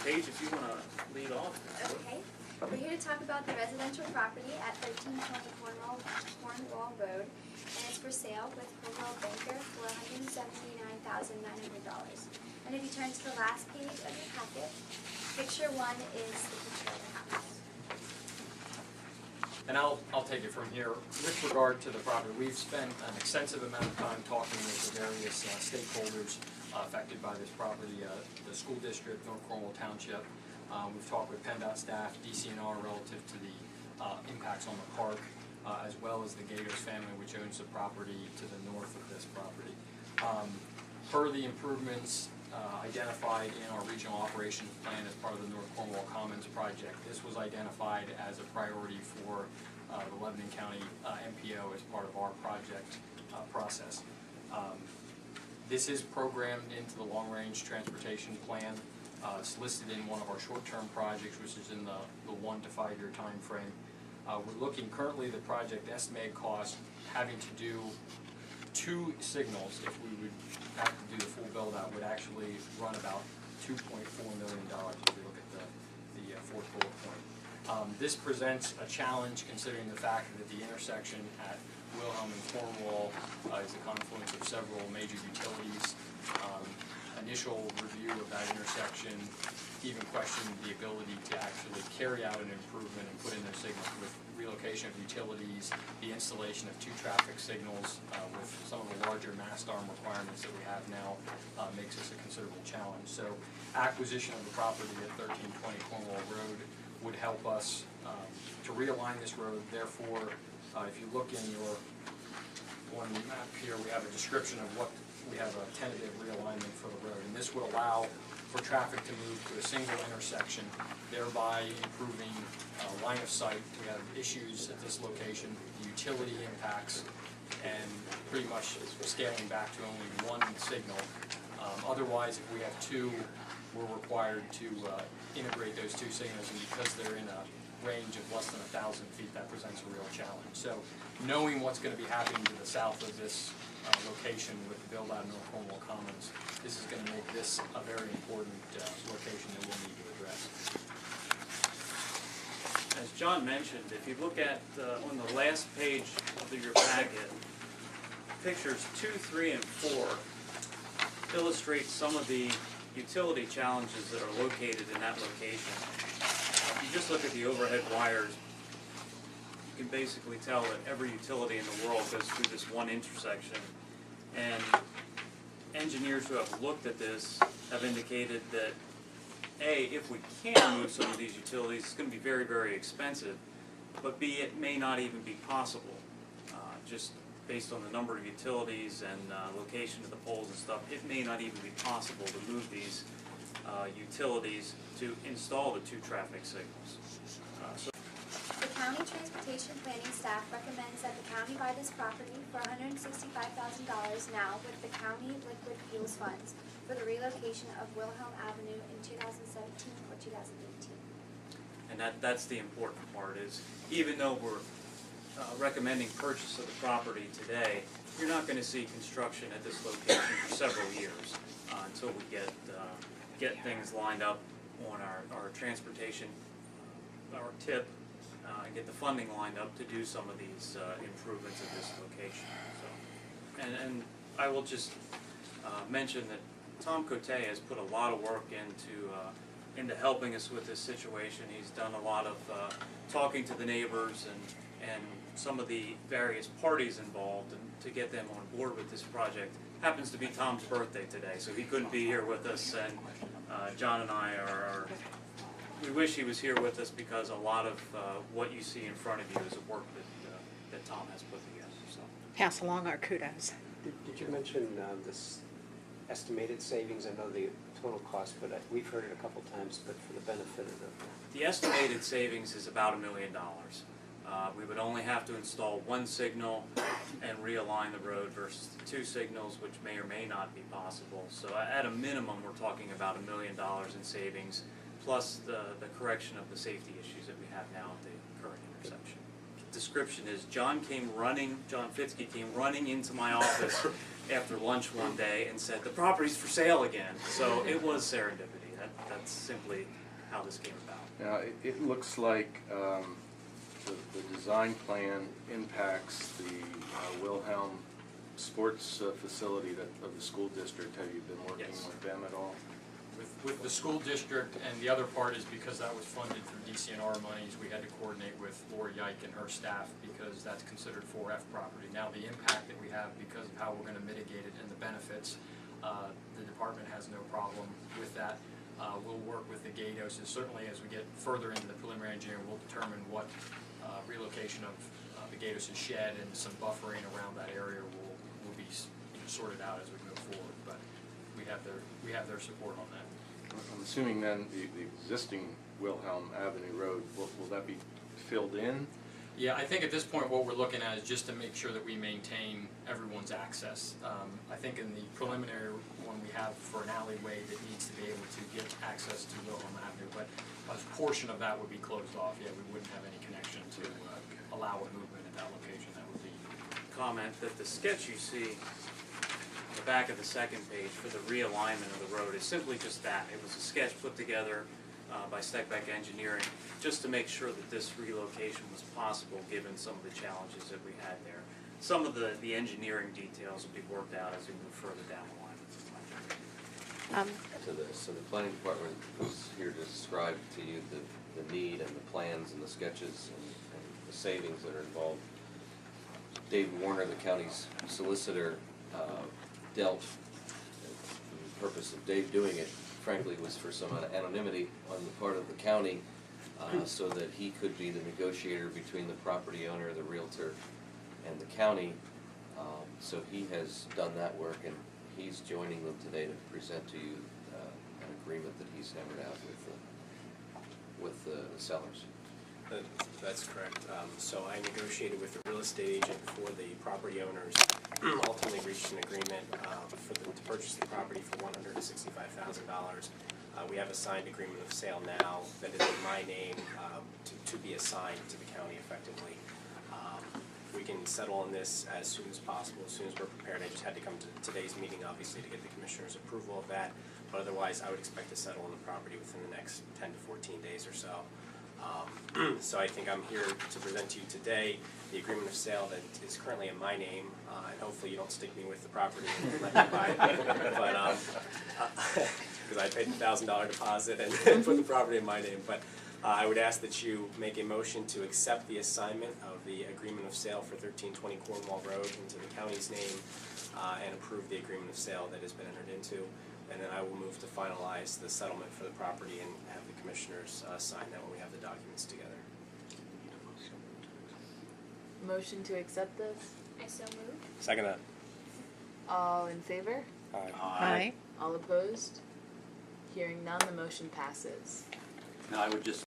Paige, if you want to lead off. Okay. We're here to talk about the residential property at 1320 Cornwall Road, and it's for sale with Cornwall Banker for $179,900. And if you turn to the last page of your packet, picture 1 is the picture of the house. And I'll take it from here. With regard to the property, we've spent an extensive amount of time talking with the various stakeholders affected by this property, the school district, North Cornwall Township. We've talked with PennDOT staff, DCNR relative to the impacts on the park, as well as the Gaidos family, which owns the property to the north of this property. Per the improvements identified in our regional operations plan as part of the North Cornwall Commons project, this was identified as a priority for the Lebanon County MPO as part of our project process. This is programmed into the long-range transportation plan. It's listed in one of our short-term projects, which is in the 1 to 5 year time frame. We're looking currently the project estimated cost having to do 2 signals, if we would have to do the full build out, would actually run about $2.4 million if we look at the fourth bullet point. This presents a challenge considering the fact that the intersection at Wilhelm and Cornwall is a confluence of several major utilities. Initial review of that intersection even questioned the ability to actually carry out an improvement and put in those signals. With relocation of utilities, the installation of 2 traffic signals with some of the larger mast arm requirements that we have now makes this a considerable challenge. So acquisition of the property at 1320 Cornwall Road would help us to realign this road. Therefore, if you look in your one map here, we have a description of what we have a tentative realignment for the road, and this would allow for traffic to move to a single intersection, thereby improving line of sight. We have issues at this location, the utility impacts, and pretty much scaling back to only 1 signal. Otherwise, if we have 2, we're required to integrate those 2 signals, and because they're in a range of less than 1,000 feet, that presents a real challenge. So knowing what's going to be happening to the south of this location with the build out of North Cornwall Commons, this is going to make this a very important location that we'll need to address. As John mentioned, if you look at on the last page of your packet, pictures 2, 3, and 4 illustrate some of the utility challenges that are located in that location. If you just look at the overhead wires, you can basically tell that every utility in the world goes through this one intersection. And engineers who have looked at this have indicated that A, if we can move some of these utilities, it's going to be very, very expensive, but B, it may not even be possible. Just based on the number of utilities and location of the poles and stuff, it may not even be possible to move these utilities to install the 2 traffic signals. The County Transportation Planning staff recommends that the county buy this property for $165,000 now with the county liquid fuels funds for the relocation of Wilhelm Avenue in 2017 or 2018. And that's the important part, is even though we're recommending purchase of the property today, you're not going to see construction at this location for several years until we get things lined up on our transportation, our TIP, and get the funding lined up to do some of these improvements at this location. So, and I will just mention that Tom Cote has put a lot of work into helping us with this situation. He's done a lot of talking to the neighbors and some of the various parties involved, and to get them on board with this project. Happens to be Tom's birthday today, so he couldn't be here with us, and John and I we wish he was here with us, because a lot of what you see in front of you is a work that Tom has put together. So Pass along our kudos. Did you mention this estimated savings? I know the total cost, but we've heard it a couple times, but for the benefit of the estimated savings is about $1 million. We would only have to install 1 signal and realign the road versus the 2 signals, which may or may not be possible. So at a minimum, we're talking about $1 million in savings, plus the correction of the safety issues that we have now at the current intersection. Description is John Fitzke came running into my office after lunch one day and said, "The property's for sale again." So it was serendipity. That's simply how this came about. Now, it looks like the design plan impacts the Wilhelm sports facility of the school district. Have you been working Yes. with them at all? With the school district, and the other part is because that was funded through DCNR monies, we had to coordinate with Lori Yike and her staff because that's considered 4F property. Now, the impact that we have because of how we're gonna mitigate it and the benefits, the department has no problem with that. We'll work with the Gaidos, and certainly as we get further into the preliminary engineering, we'll determine what relocation of the Gaidos' shed and some buffering around that area will be sorted out as we move forward. But we have their support on that. I'm assuming then the existing Wilhelm Avenue Road, will that be filled in? Yeah, I think at this point what we're looking at is just to make sure that we maintain everyone's access. I think in the preliminary one we have for an alleyway that needs to be able to get access to Wilhelm Avenue, but a portion of that would be closed off. Yeah, we wouldn't have any connection to allow a movement at that location. That would be. Comment that the sketch you see on the back of the second page for the realignment of the road is simply just that. It was a sketch put together by Steckbeck Engineering just to make sure that this relocation was possible given some of the challenges that we had there. Some of the engineering details will be worked out as we move further down the line. So the planning department was here to describe to you the need and the plans and the sketches and the savings that are involved. Dave Warner, the county's solicitor, dealt, the purpose of Dave doing it, frankly, was for some anonymity on the part of the county, so that he could be the negotiator between the property owner, the realtor, and the county. So he has done that work, and he's joining them today to present to you an agreement that he's hammered out with the sellers. That's correct. So I negotiated with the real estate agent for the property owners, ultimately reached an agreement for them to purchase the property for $165,000. We have a signed agreement of sale now that is in my name to be assigned to the county effectively. We can settle on this as soon as possible, as soon as we're prepared. I just had to come to today's meeting, obviously, to get the commissioner's approval of that. But otherwise, I would expect to settle on the property within the next 10 to 14 days or so. So I think I'm here to present to you today the agreement of sale that is currently in my name, and hopefully you don't stick me with the property and let me buy it. But because I paid the $1,000 deposit and put the property in my name. But I would ask that you make a motion to accept the assignment of the agreement of sale for 1320 Cornwall Road into the county's name, and approve the agreement of sale that has been entered into. And then I will move to finalize the settlement for the property and have the commissioners sign that when we have the documents together. Motion to accept this? I so moved. Second that. All in favor? Aye. All opposed? Hearing none, the motion passes. Now, I would just